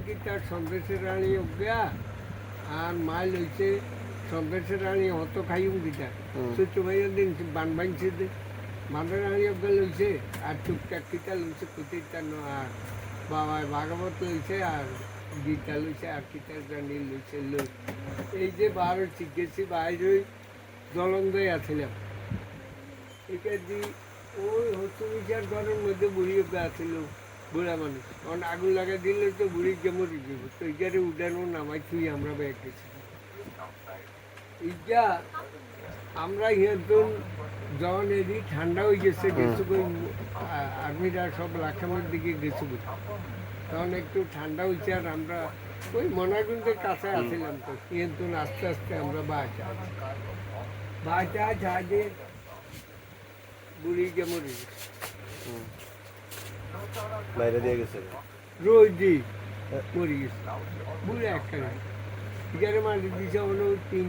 কি তার সন্দেশের রানী অজ্ঞা আর মাইল হয়েছে সন্দেশের রানী হত খাইম দিটা ছোট ভাইয়ের দিন বান বানছে যে মাদের রানী অজ্ঞা লইছে আর টুকটাক কিটা লইছে কুটিরটা আর বাবায় ভাগবত লইছে আর গীতা লইছে আর কিটার রানী লইছে লই এই যে বারো শিখেছি বাইরে জলন্দই আছিলাম এখানে ওই হস্তবিচার ঘরের মধ্যে বুড়ি অজ্ঞা আছিল বুড়া মানুষ কারণ আগুন লাগা দিলে তো বুড়ি যেমন যাব তো এখানে উঠানো নামাই ছুঁই আমরা ব্যাগ গেছি ইটা আমরা হিয়াতন যখন এদি ঠান্ডা হয়ে গেছে গেছু আর্মিরা সব লাখামের দিকে গেছু তখন একটু ঠান্ডা হয়েছে আর আমরা ওই মনাগুন্ডের কাছে আসছিলাম তো কিন্তু আস্তে আস্তে আমরা বাঁচা ঝাঁজে বুড়ি যেমন বাইরে দিয়ে গেছে রোজ দিই মরে গেছে বুড়ে একটা এখানে মাটি দিয়েছে হলো তিন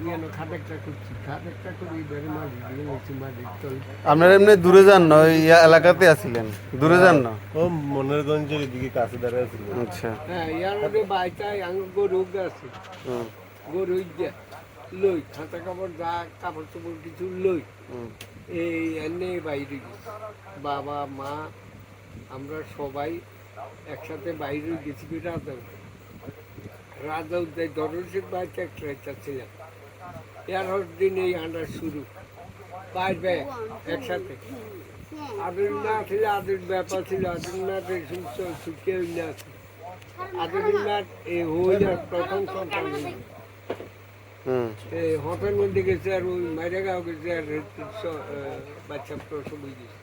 ইয়ানো খাটেকটা করছি খাটেকটা করে এবারে মাটি দিয়ে গেছি মাটির তল আপনারা এমনি দূরে যান না ওই এলাকাতে আছিলেন দূরে যান না ও মনেরগঞ্জের এদিকে কাছে দাঁড়ায় ছিল আচ্ছা হ্যাঁ ইয়ার মধ্যে বাইচাই আঙ গরু আছে গরু দিয়া লই খাতা কাপড় যা কাপড় চোপড় কিছু লই এই এনে বাইরে গেছি বাবা মা আমরা সবাই একসাথে বাইরে গেছি রাজা উদ্যায় দরজের বাইরে একটা ছিলাম এর দিন এই আন্ডার শুরু বাইরে একসাথে আদর না ছিল আদর ব্যাপার ছিল আদর না সুখে হইলে আছে আদর না এই হইলে প্রথম সন্তান হটের মধ্যে গেছে আর ওই মাইরা গাও গেছে আর বাচ্চা প্রসব হয়ে গেছে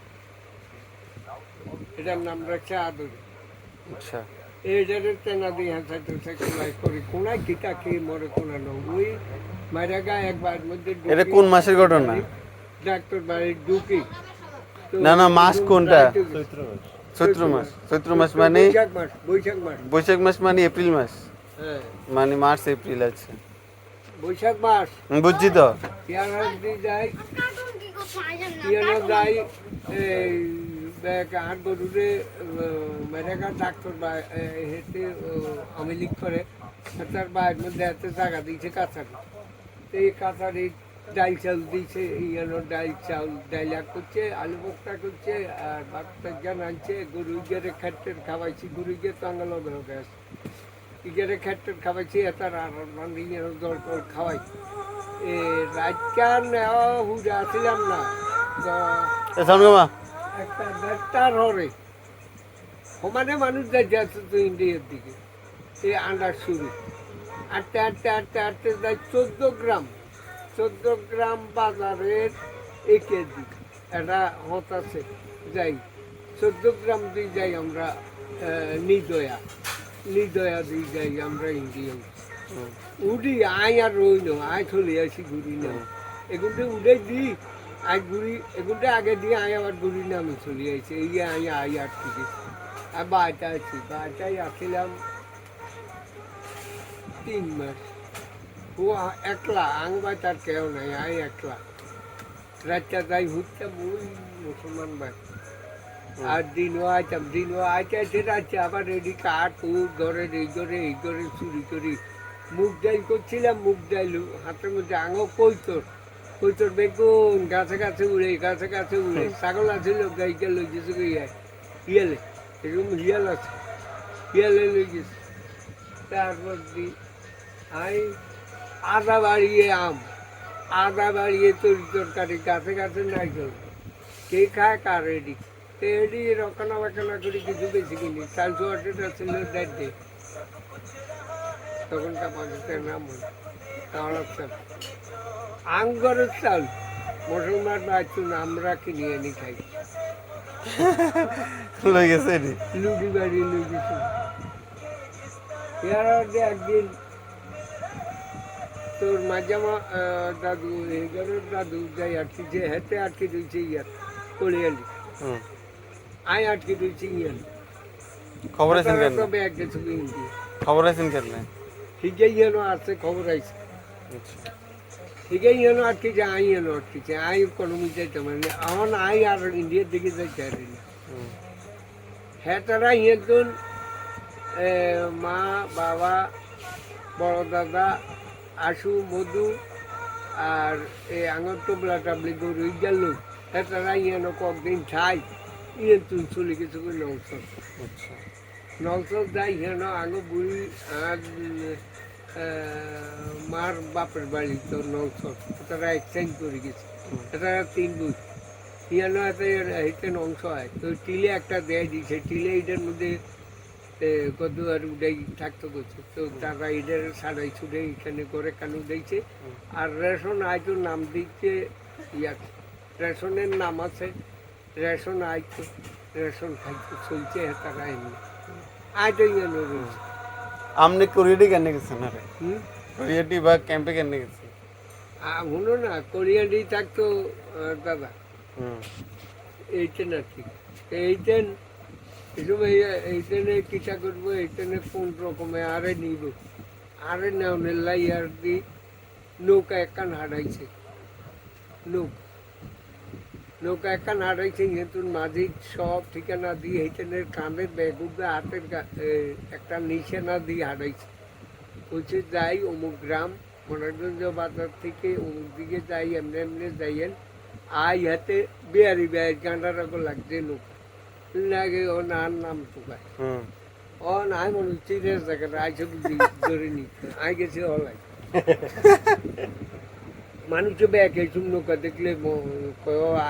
এটার নাম রাখছে আদর আচ্ছা এইটার তেনা দিয়ে হাসাইতে সাইকেল করি কোনায় কিটা কে মরে কোনা ন ওই মাইরা গা একবার মধ্যে এটা কোন মাসের ঘটনা ডাক্তার বাড়ি ঢুকি না না মাস কোনটা চৈত্র চৈত্র মাস মাস মানে বৈশাখ মাস বৈশাখ মাস মানে এপ্রিল মাস হ্যাঁ মানে মার্চ এপ্রিল আছে বৈশাখ মাস বুঝছি তো ইয়ানা দিয়ে যায় ইয়ানা যায় এই হাট গরুরে মেরেগা ডাক্তার বা হেঁটে আমিলিক করে তার বাইরের মধ্যে হাতে জায়গা দিয়েছে কাছারি তো এই কাছারি ডাইল চাউল দিয়েছে ইয়ানো ডাইল চাউল ডাইলা করছে আলু ভর্তা করছে আর বাচ্চা জ্ঞান আনছে গরু গেরে খেটের খাওয়াইছি গরু গিয়ে টাঙ্গাল গেছে ইগেরে খেটের খাওয়াইছি এটার আর মানে জল টল খাওয়াই এ রাজকার হুড়ে আসছিলাম না একটা দেড়টার হরে সমানে মানুষ যাচ্ছে তো ইন্ডিয়ার দিকে এই আন্ডার শুরু আটতে আটতে আটতে আটতে যাই 14 গ্রাম বাজারের একে দিক এটা হতাছে যাই 14 গ্রাম দিয়ে যাই আমরা নিদয়া দিয়ে যাই আমরা ইন্ডিয়ান উড়ি আয় আর রই না আয় চলে আসি ঘুরি না এগুলো উড়ে দিই আই ঘুরি এগুলো আগে দিয়ে আয় আবার ঘুরি না আমি চলে আসছি এই আয় আর থেকে আর বাড়িতে আছি বাড়িটাই আসছিলাম 3 মাস ও একলা আংবাই তার কেউ নাই আয় একলা রাতটা যাই ঘুরতাম ওই মুসলমান ভাই আর দিনও আইতে রাখছে আবার রেডি কাঠ কুট ধরে এই করে চুরি করি মুখ ডাইল করছিলাম মুখ ডাইল হাতের মধ্যে আঙো কৈতর বেগুন গাছে উড়ে ছাগল আছে লোক গাইকে লই গেছে হিয়ালে এরকম হিয়াল আছে হিয়ালে লই গেছে তারপর দি আই আদা বাড়িয়ে আদা বাড়িয়ে তরকারি গাছে নাইকেল কে খায় কার রেডি এডি রক্ষণাবেক্ষণা করি কিছু বেশি কিনি চাল চুয়াটা ছিল দেড় তখনকার পাকিস্তানের নাম তাহলে আঙ্গরের চাল মুসলমান বাচ্চু আমরা কিনে এনে খাই লই গেছে লুডি বাড়ি লুই গেছি ইয়ার একদিন তোর মাঝামা দাদু এগারোর দাদু যাই আটকেছে হেঁটে আটকে দিয়েছে ইয়ার কলিয়ালি আয় আটকে দিয়েছি ইয়ার খবর আছেন কেন ব্যাগ গেছে খবর আছেন কেন ঠিকই ইয়ানো আছে খবর আইছে ঠিকই ইয়ানো আটকেছে ইয়ানো আটকেছে কোনো মিটাইতে মানে আমার আই আর ইন্ডিয়ার দিকে যাইতে পারি না হ্যাঁ তারা একজন মা বাবা বড় দাদা আশু মধু আর এই আঙর টোবলা টাবলি গরু গেল তারা ইয়েন কদিন ছাই ইয়ে তুই চলে গেছে নলসর আচ্ছা নলসর যাই হেন আঙো বুড়ি আর মার বাপের বাড়ি তো নলসর তারা এক্সচেঞ্জ করে গেছে তারা 3 বুঝ ইয়ানো এতে অংশ হয় তো টিলে একটা দেয় দিছে টিলে এটার মধ্যে কত আর উঠাই থাকতে করছে তো তারা এটার সারাই ছুটে এখানে করে কানু দিয়েছে আর রেশন আইতো নাম দিচ্ছে ইয়া রেশনের নাম আছে রেশন আইতো রেশন খাইতে চলছে তারা এমনি আইতো ইয়ানো রয়েছে আপনি কোরিয়াটি কেন গেছেন আরে হুম কোরিয়াটি বা ক্যাম্পে কেন গেছেন শুনো না কোরিয়ানই থাকতো দাদা হুম এইটেন আর কি এইটেন এসব এইটেনে কিটা করবো এইটেনে কোন রকমে আরে নিব আরে নেওয়ার লাই আর দি নৌকা একখান হারাইছে নৌকা একখান হারাইছে কিন্তু মাঝি সব ঠিকানা দিয়ে এইটেনের কাঁধের ব্যাগ উঠবে হাতের একটা নিশানা দিয়ে হারাইছে বলছে যাই অমুক গ্রাম মনোরঞ্জ বাজার থেকে অমুক দিকে যাই এমনি এমনি যাইয়েন আই হাতে বিহারি বিহারি গাঁডার আগো লাগছে নৌকা লাগে ও নার নাম টুকায় হুম ও নাই মনে হচ্ছে রেস জায়গাটা আইসে বুঝি ধরে নিচ্ছে আই গেছে হলাই মানুষ ব্যাগ এইসব নৌকা দেখলে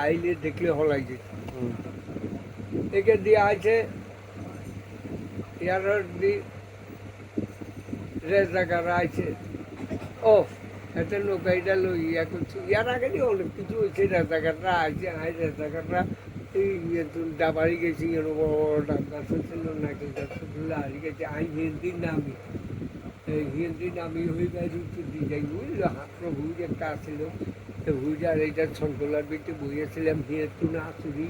আইলে দেখলে হলাই যেত হুম একে দিয়ে আছে ইয়ার দি রেস জায়গাটা আছে ও একটা নৌকা এটা লই ইয়া করছি ইয়ার আগে দিয়ে অনেক কিছু হয়েছে রাস্তাঘাটরা আছে আই রাস্তাঘাটরা এই ডাবাড়ি গেছি বড় বড় ডাব গাছ ছিল নারকেল গাছ ছিল হারিয়ে গেছে আই হিন্দি নামি হিন্দি নামি হয়ে গেছে উত্তর দিয়ে যাই বুঝলো হাতর হুজ একটা আসছিল তো হুজ আর এইটা ছনকলার বেটে বইয়েছিলাম হিয়েতু না আসুরি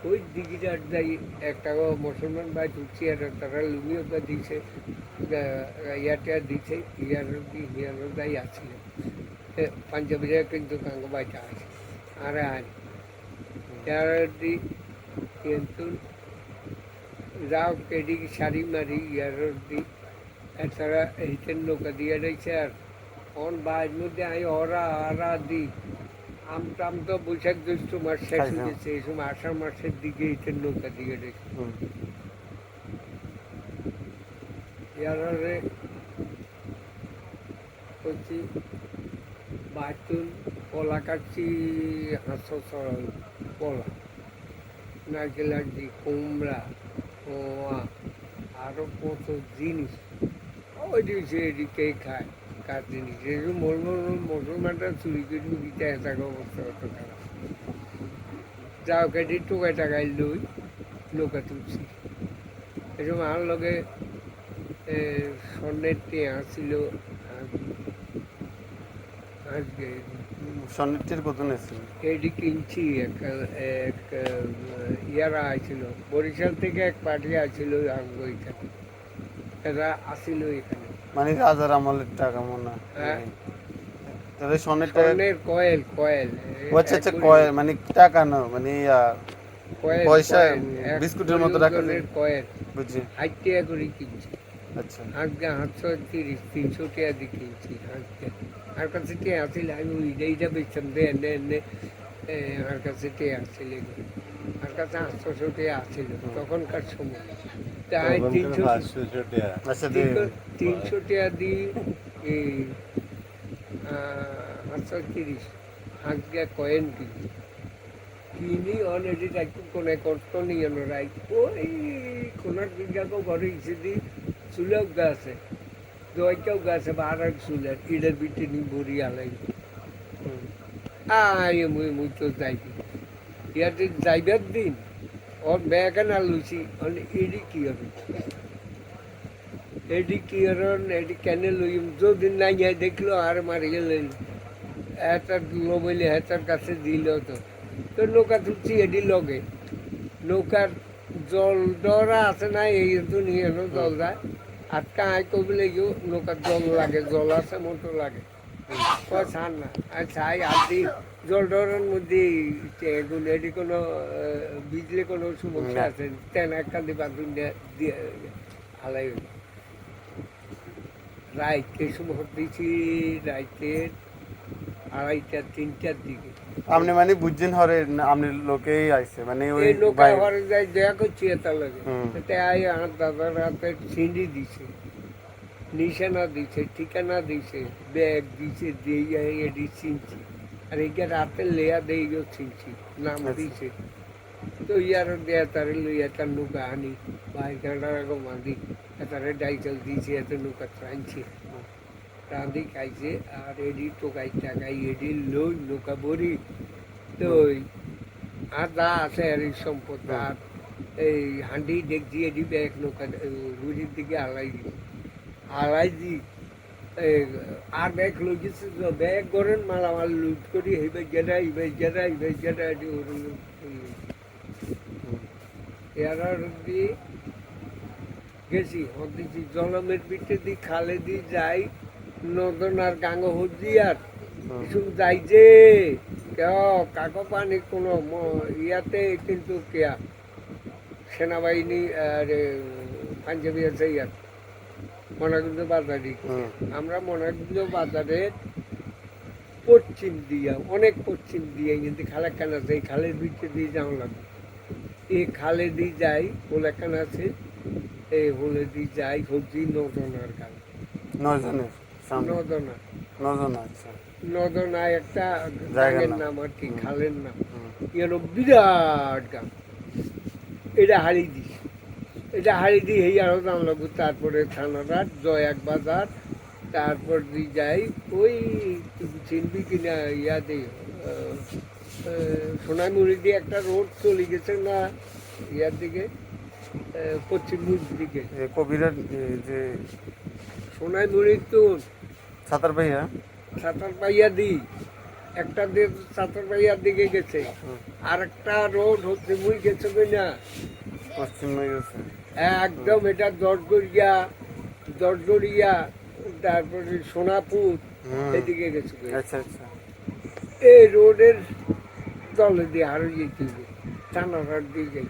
ওই দিঘিটার যাই একটা মুসলমান ভাই ঢুকছি আর তারা লুঙ্গি ওটা দিয়েছে ইয়াটা দিছে ইয়ার যাই আসছিল পাঞ্জাবিরা কিন্তু কাঙ্গ বাইটা আছে আরে আনি ইয়ার দি কিন্তু যাও কেডি শাড়ি মারি ইয়ার দি তারা এইটেন নৌকা দিয়ে রয়েছে আর অন বাইর মধ্যে আমি হরা দি আমটাম তো বৈশাখ জ্যৈষ্ঠ মাস শেষ হয়ে গেছে এই সময় আষাঢ় মাসের দিকে এইটেন নৌকা দিয়ে রয়েছে হুম ইয়ারে হচ্ছে বাতুন কলা কাটছি হাঁসো সরল কলা নারকেল আটছি কুমড়া কোয়া আরও কত জিনিস ওই দিয়েছে এদিকে খায় কার জিনিস এই মুসলমানটা চুরি করে দিতে এটাকে অবস্থা অত খারাপ যাও কেটে টোকায় টাকায় লই নৌকা তুলছি এসব আমার লগে স্বর্ণের টেয়া ছিল আজকে সন্নিটের কত নিয়েছেন এটি কিনছি এক ইয়ারা আইছিল বরিশাল থেকে এক পার্টি আসছিল ওইখানে এরা আসিল এখানে মানে রাজার আমলের টাকা মনে হয় হ্যাঁ। তাহলে স্বর্ণের টাকা স্বর্ণের কয়েল আচ্ছা আচ্ছা কয়েল মানে টাকা না মানে পয়সা, বিস্কুটের মতো রাখা যায়। কয়েল বুঝছি 60 টাকা করে কিনছি আচ্ছা আজকে 830 300 টাকা দিয়ে কিনছি আজকে আর কাছে টিয়া আসছিল আমি এইটা বেচতাম দে এনে এনে আর কাছে টিয়া আসছিল আর কাছে 800 টাকা আসছিল তখনকার সময় তাই 300 আচ্ছা 300 টাকা দিয়ে এই 830 আজকে কয়েন কিনি অলরেডি একটু কোনে কষ্ট নিয়ে রাই ওই কোনার দিকে ঘরে ইসে দিই চুলেও গাছে দইটাও গাছে আর এক চুলের ইডের বিটে নি বড়ি আলাই মুই তো যাইবি ইয়াতে যাইবার দিন ওর ব্যাগান আলুছি এডি কি হবে এডি কি এডি কেনে লইম যদিন নাই দেখলো আর মারি গেলেন এটার লোবইলে হেতার কাছে দিল তো নৌকা তুলছি এডি লগে নৌকার জল ডরা আছে না এই তো নিয়ে এলো জল যায় আটকা আয় কবিলে গিয়েও নৌকার জল লাগে জল আছে মতো লাগে ছাড় না আচ্ছা আদি জল ডরের মধ্যে এডি কোনো বিজলে কোনো সমস্যা আছে তেন একটা দিয়ে বাথরুম দিয়ে হালাই রাইতে সময় দিছি রাইতের 2:30-3টার দিকে। আপনি মানে বুঝছেন হরে আপনি লোকেই আইছে মানে ওই এই নৌকা ভাই হওয়ার যাই দেখা করছি এটা লাগে হুম। এতে আই আমার দাদার হাতে ছিঁড়ি দিছে, নিশানা দিছে, ঠিকানা দিছে, ব্যাগ দিছে, দিয়ে এটি চিনছি আর এইটা রাতে লেয়া দিয়ে চিনছি নাম আচ্ছা। দিছে। তো ইয়ার দেয়া তারে লইয়া তার নৌকা আনি ভাই গাঁডার আগে বাঁধি তারে ডাইকেল দিয়েছে এত নৌকা টানছে রাঁধি খাইছে আর এডি টোকাই টাকাই এডি লই নৌকা বড়ি তো আর দা আছে আর এই সম্পদ আর এই হান্ডি দেখছি এডি ব্যাগ নৌকা রুজির দিকে আলাই দি আর ব্যাগ লই গেছে ব্যাগ করেন মালামাল লুট করি হেবে গেরা এডি এরার দিয়ে গেছি হদিছি জলমের পিঠে দি খালে দি যাই নদন আর গাঙ্গ হজি আর কিছু যাই যে কাকো পানি কোনো ইয়াতে কিন্তু কেয়া সেনাবাহিনী আর পাঞ্জাবি আছে ইয়ার মনাগুঞ্জ বাজারে আমরা মনাগুঞ্জ বাজারের পশ্চিম দিয়া অনেক পশ্চিম দিয়ে কিন্তু খালেখান আছে এই খালের ভিতরে দিয়ে যাওয়া লাগবে এই খালে দিয়ে যাই হোলেখান আছে এই হোলে দিয়ে যাই হজি নদনার গান নজনের সামনে নদনা নজন আচ্ছা নদনা একটা জায়গার গানের নাম। নাম আর কি হুম। খালের নাম হুম। এর বিরাট গান এটা হাড়ি দিস এটা হাড়ি দিই এই আরো দাম লাগবে তারপরে থানারাট জয়াক বাজার তারপর দিয়ে যাই ওই তুই চিনবি কিনা ইয়াতে সোনামুড়ি দিয়ে একটা রোড চলে গেছে না ইয়ার দিকে পশ্চিম দিকে কবিরের যে সোনামুড়ি তো সাঁতার ভাইয়া সাঁতার পাইয়া দিই একটা দিয়ে সাঁতার পাইয়ার দিকে গেছে আর একটা রোড হচ্ছে মুই গেছে না পশ্চিমে গেছে একদম এটা দরগড়িয়া তারপরে সোনাপুর হুম। এদিকে গেছে আচ্ছা আচ্ছা এই রোডের তলে দিয়ে আরো যেতে হবে থানাঘাট দিয়ে যাই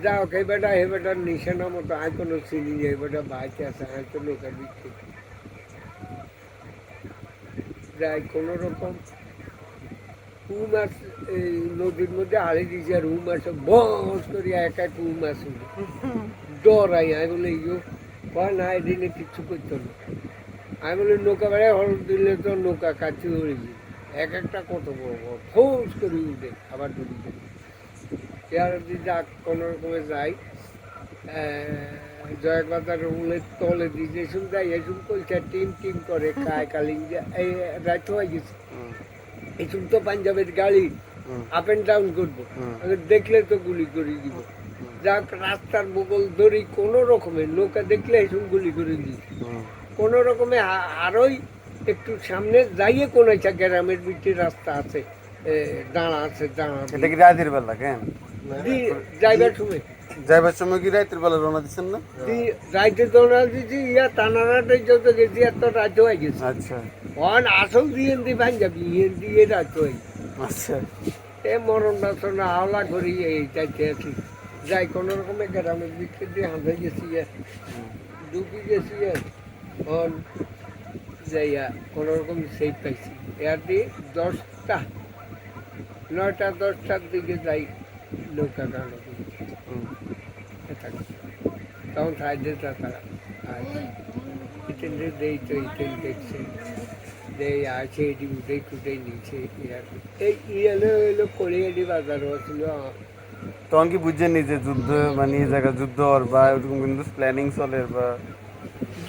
যাও হে বেটার নিশানা মতো আয় কোনো চিনি যাই বেটা বাইকে আছে আয় তো লোকের দিচ্ছে যাই কোনো রকম মাছ এই নদীর মধ্যে হারিয়ে দিয়েছে আর মাছ বস করি এক মাছ ডরাই আমি বলে ইয়ো কয় না এদিনে কিচ্ছু করতো না আমি বলি নৌকা বেড়ায় হলুদ দিলে তো নৌকা কাছে উড়ে যায় একটা কত বড় বড় ফোস করে উঠে আবার ডুবে যায় এর যাক কোনো রকমে যাই জয়বাজার উলের তলে দিয়ে যেসব যাই এসব কলছে টিম করে খায় কালিং এই রাত হয়ে গেছে এসব তো পাঞ্জাবের গাড়ি আপ অ্যান্ড ডাউন করবো দেখলে তো গুলি করে দিব যাক রাস্তার বগল ধরি কোনো রকমে নৌকা দেখলে এসব গুলি করে দিই কোনো রকমে আরোই একটু সামনে যাইয়ে কোনো একটা গ্রামের ভিতরে রাস্তা আছে দাঁড়া আছে এটা কি রাতের বেলা কেন যাইবার সময় যাইবার সময় কি রাতের বেলা রওনা দিচ্ছেন না রাইতে দৌড়া দিচ্ছি ইয়া টানারাটে যত গেছি এত রাত হয়ে গেছে আচ্ছা অন আসল দিয়ে পাঞ্জাবি দিয়ে রাত হয়ে আচ্ছা এ মরণ বাসনা হাওলা করি এই চাইতে আছি যাই কোনো রকমে গ্রামের ভিতরে দিয়ে হাঁটে গেছি ঢুকি গেছি অন যাইয়া কোনো রকম সেই পাইছি এর দিয়ে 9টা-10টার দিকে যাই নৌকা গান তখন সাইডে তারা ইটেন্ডে দেই তো ইটেন দেখছে দেই আছে এটি উঠে টুটে নিচে এই এলো কলিয়াডি বাজার ছিল তখন কি বুঝছেন যে যুদ্ধ মানে এই জায়গা যুদ্ধ আর বা এরকম কিন্তু প্ল্যানিং চলে বা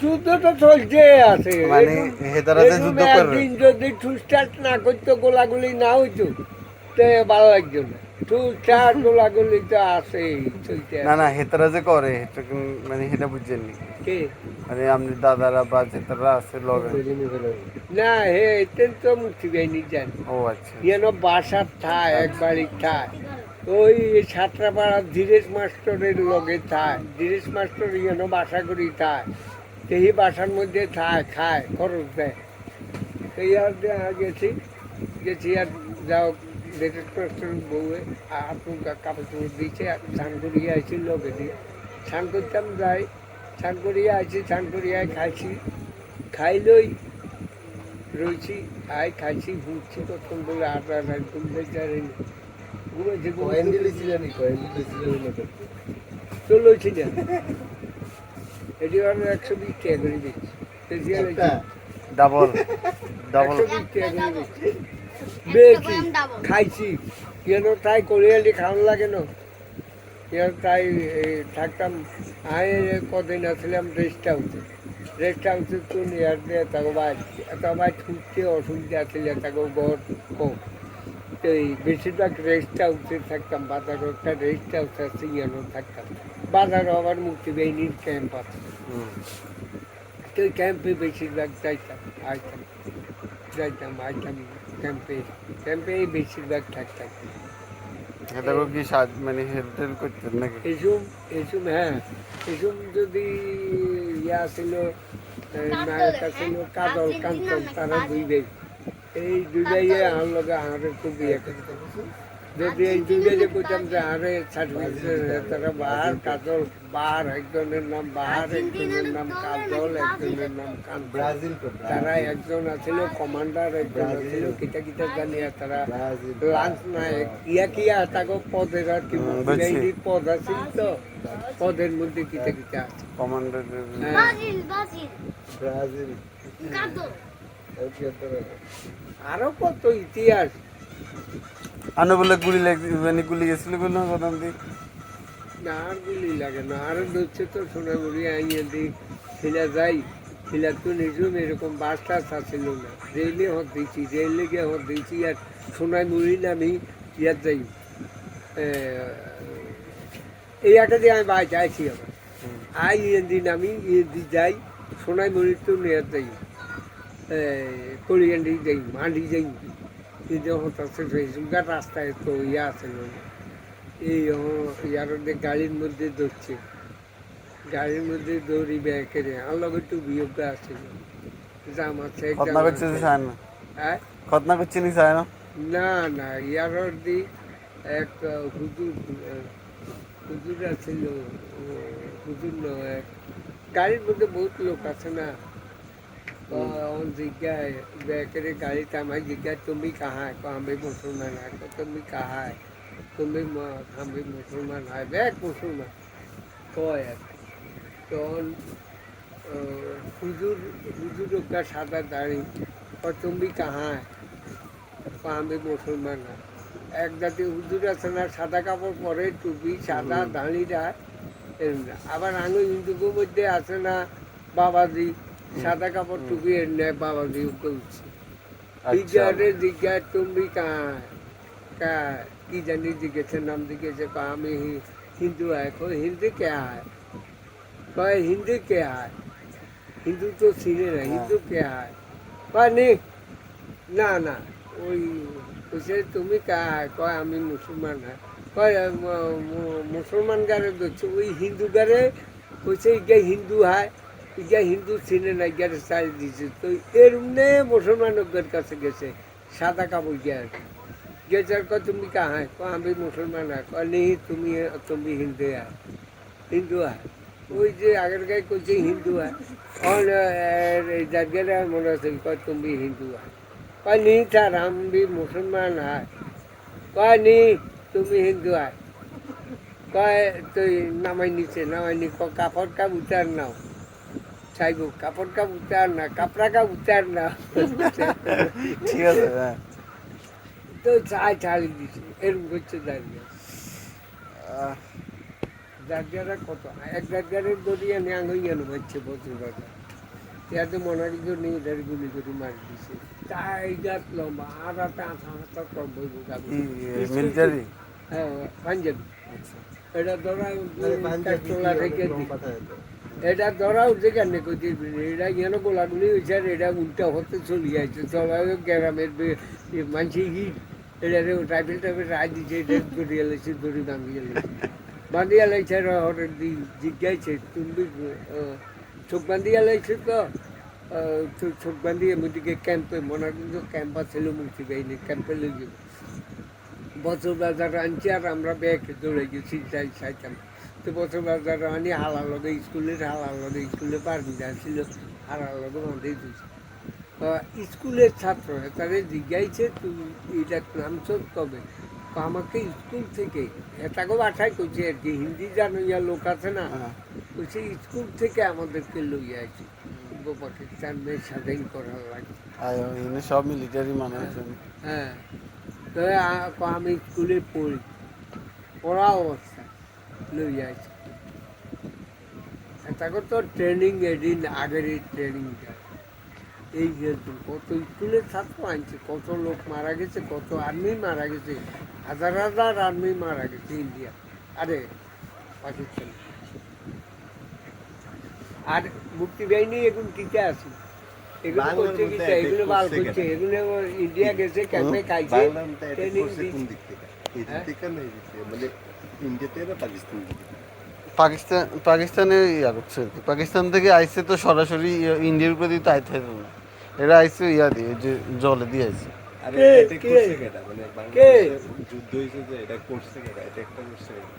যুদ্ধ তো চলছে আছে মানে হেতারা যে যুদ্ধ করবে একদিন যদি ঠুসটাট না করতো গোলাগুলি না হইতো তো ভালো লাগতো না ঠুসটাট গোলাগুলি তো আছে চলতে না হেতারা যে করে এটা মানে এটা বুঝছেন নি কে মানে আপনি দাদারা বা যেতারা আছে লগে না হে এতেন তো মুক্তি বাহিনী যান ও আচ্ছা যেন বাসার ঠায় এক বাড়ির ঠায় ওই ছাত্রাপাড়ার ধীরেশ মাস্টরের লগে থায় ধীরেশ মাস্টর যেন বাসা করি থায় সেই বাসার মধ্যে থায় খায় খরচ দেয় সেই আর গেছি আর যাও ধীরেশ মাস্টর বউয়ে আপন কাপড় চোপড় দিয়েছে স্নান করিয়ে আইছি লগে দিয়ে স্নান করতাম যাই স্নান করিয়ে আইছি স্নান করিয়ে খাইছি খাইলই রয়েছি আয় খাইছি ঘুরছি তখন বলে আর ঘুম যাইতে ঘুমেছি কয়েন দিয়েছিলেন কয়েন দিয়েছিলেন চলেছি না এটি আর 120 টাকা করে দিচ্ছি একটা ডাবল ডাবল 120 টাকা করে দিচ্ছি বেশি খাইছি কেন তাই কোরিয়ালি খাওয়ান লাগে না কেন তাই থাকতাম আয় কদিন আসলাম রেস্ট হাউসে তো নিয়ে দিয়ে তাকে বাই ছুটতে অসুবিধা আসলে তাকে ঘর কম তো এই বেশিরভাগ রেস্ট হাউসে থাকতাম বাজারও একটা রেস্ট হাউস আছে ইয়ানো থাকতাম বাজারও আবার মুক্তি বাহিনীর ক্যাম্প আছে তো ওই ক্যাম্পে বেশিরভাগ যাইতাম আইতাম ক্যাম্পে বেশিরভাগ থাকতাম এটাকে কি মানে হেল্প করতেন নাকি এসুম হ্যাঁ এসুম যদি ইয়া ছিল নায়ক ছিল কাজল কাঞ্চন তারা দুই ভাই এই দুই ভাইয়ে আমার লগে আমাদের খুব ইয়ে করতো যদি এই দুই ভাই যে কইতাম যে আরে সার্টিফিকেট তারা বাহার কাজল বাহার একজনের নাম বাহার একজনের নাম কাজল একজনের নাম কাঞ্চন ব্রাজিল তো তারা একজন আছিল কমান্ডার একজন আছিল কিতা কিতা জানিয়া তারা লাঞ্চ নাই কিয়া তাকে পদের আর কি মুক্তিবাহিনীর পদ আছিল তো পদের মধ্যে কিতা কিতা আছে কমান্ডার ব্রাজিল আরো কত ইতিহাস আনো বলে গুলি মানে গুলি গেছিল বলে প্রধান দি না আর গুলি লাগে না আর হচ্ছে তো সোনামুড়ি আইয়ে দিই খিলা যাই খিলা তো নিজম এরকম বাস টাস আসছিল না রেলে রেলে গিয়ে হত দিয়েছি আর সোনামুড়ি নামি ইয়ার যাই এই একটা দিয়ে আমি বাই যাইছি আবার আই দিন আমি দি যাই সোনামুড়ি তো নিয়ে যাই কলিয়ান্ডি যাই মান্ডি যাই যখন ফেসবুকের রাস্তায় তো ইয়া আছিল এই ইয়ার গাড়ির মধ্যে ধরছে গাড়ির মধ্যে দৌড়ি ব্যাকেরে আমার লগে একটু বিয়োগ আছিল জাম আছে খতনা করছে চায় না হ্যাঁ খতনা করছে নি চায় না না ইয়ার দি এক হুজুর আছিল হুজুর নয় গাড়ির মধ্যে বহুত লোক আছে না জিজ্ঞায় ব্যাকেরে গাড়ি থামাই জিজ্ঞাসা তুমি কাহা है हमें मुसलमान है তুমি কাহা है তুমি हमें मुसलमान है बैग मुसलमान কয় তখন হুজুর का সাদা দাড়ি তুমি কাহা है हमें मुसलमान है এক জাতি হুজুর আছে না সাদা কাপড় পরে টুপি সাদা দাড়িটা আবার আঙুল হিন্দুদের মধ্যে আছে না বাবাজি সাদা কাপড় টুপি এর নেয় বাবাজি করছে জিজ্ঞাসা তুমি কি জানি জিজ্ঞেস নাম জিজ্ঞেস আমি হিন্দু है कोई हिंदी क्या है कोई हिंदी क्या है हिंदू तो सीने ना हिंदू क्या है कोई नहीं ना ওই কইছে তুমি কা কয় আমি মুসলমান है কয় মুসলমান গারে ধরছে ওই হিন্দু গারে কইছে ইগা হিন্দু হয় ইগা হিন্দু চিনে না গারে চাল দিছে তো এর উন্নে মুসলমানের কাছে গেছে সাদা কাপড় গিয়ে গেছে কয় তুমি কাহা है কয় আমি মুসলমান है কয় नहीं তুমি হিন্দু है ওই যে আগের গায়ে কইছে হিন্দু है और জায়গাটা মনে আছে কয় তুমি হিন্দু है कहा नहीं सर हम भी मुसलमान है कहा नहीं तुम हिंदू है कहा तो नामानी को कापड़ का उतारना साइबो कापड़ का उतारना कपड़ा का उतारना ঠিক আছে হ্যাঁ तो चाय चाली দিছি এরকম করছে দাঁড়িয়ে জায়গাটা কত এক জায়গায় দড়িয়ে ন্যাং হইয়া হচ্ছে বছর বাজার ইয়াতে মনারি করে নিয়ে এটার গুলি করে মারি দিছে চাই গাছ লম্বা আর একটা আঠা কম বইব মিলিটারি হ্যাঁ পাঞ্জাবি এটা ধরা রেখে এটা ধরাও যেখানে কইতে এটা যেন গোলাগুলি হয়েছে আর এটা উল্টা হতে চলে যাচ্ছে সবাই গ্রামের মানুষই হিট এটা টাইপের রায় দিচ্ছে এটা দড়িয়ে লাগছে দড়ি বাঁধিয়ে লাগছে হঠাৎ জিজ্ঞাসা তুমি চোখ বাঁধিয়ে লাগছে তো চোখ বাঁধিয়ে মুদিকে ক্যাম্পে মনে কিন্তু ক্যাম্প ছিল মুক্তি বাহিনী ক্যাম্পে লেগে বছর বাজার আনছি আর আমরা ব্যাগ দৌড়ে গেছি চাইতাম তো বছর বাজার আনি হালার লগে স্কুলে পারমিট আসছিল হারালো বাঁধেই দিয়েছে স্কুলের ছাত্র তাদের জিজ্ঞাইছে তুমি এটা নামছ তবে তো আমাকে স্কুল থেকে এটাকেও বাসায় করছে আর কি হিন্দি জানো ইয়া লোক আছে না হ্যাঁ। বলছে স্কুল থেকে আমাদেরকে লইয়া আছে পূর্ব পাকিস্তানের স্বাধীন করার লাগে আর এখানে সব মিলিটারি মানুষজন। হ্যাঁ তো আমি স্কুলে পড়ি পড়া অবস্থা লইয়া আছে তাকে তো ট্রেনিং এদিন আগের এই ট্রেনিংটা এই যেহেতু কত স্কুলের ছাত্র আনছে কত লোক মারা গেছে কত আর্মি মারা গেছে হাজার হাজার আর্মি মারা গেছে ইন্ডিয়া আরে পাকিস্তান আর মুক্তি বাহিনী এখন টিকে আছে এগুলো বাংলার করছে মধ্যে কি এগুলো attack বার করছে করছে কেন? এগুলো ইন্ডিয়া গেছে ক্যাম্পে খাইছে বাংলার মধ্যে attack ট্রেনিং করছে কোন দিচ্ছে দিক থেকে? এই দিক হ্যাঁ? থেকে না এই দিক থেকে? মানে ইন্ডিয়াতে না পাকিস্তান থেকে? পাকিস্তানে ইয়া করছে আর কি। পাকিস্তান থেকে আইসে তো সরাসরি ইন্ডিয়ার উপরে দিয়ে তো আইতে হতো না, এরা আইসে ইয়া দিয়ে ওই যে জলে দিয়ে আইসে। আরে কে? attack কে? করছে কেডা? মানে কে? বাংলাদেশে যুদ্ধ হয়েছে যে এটা করছে কেডা? attack টা করছে কেডা?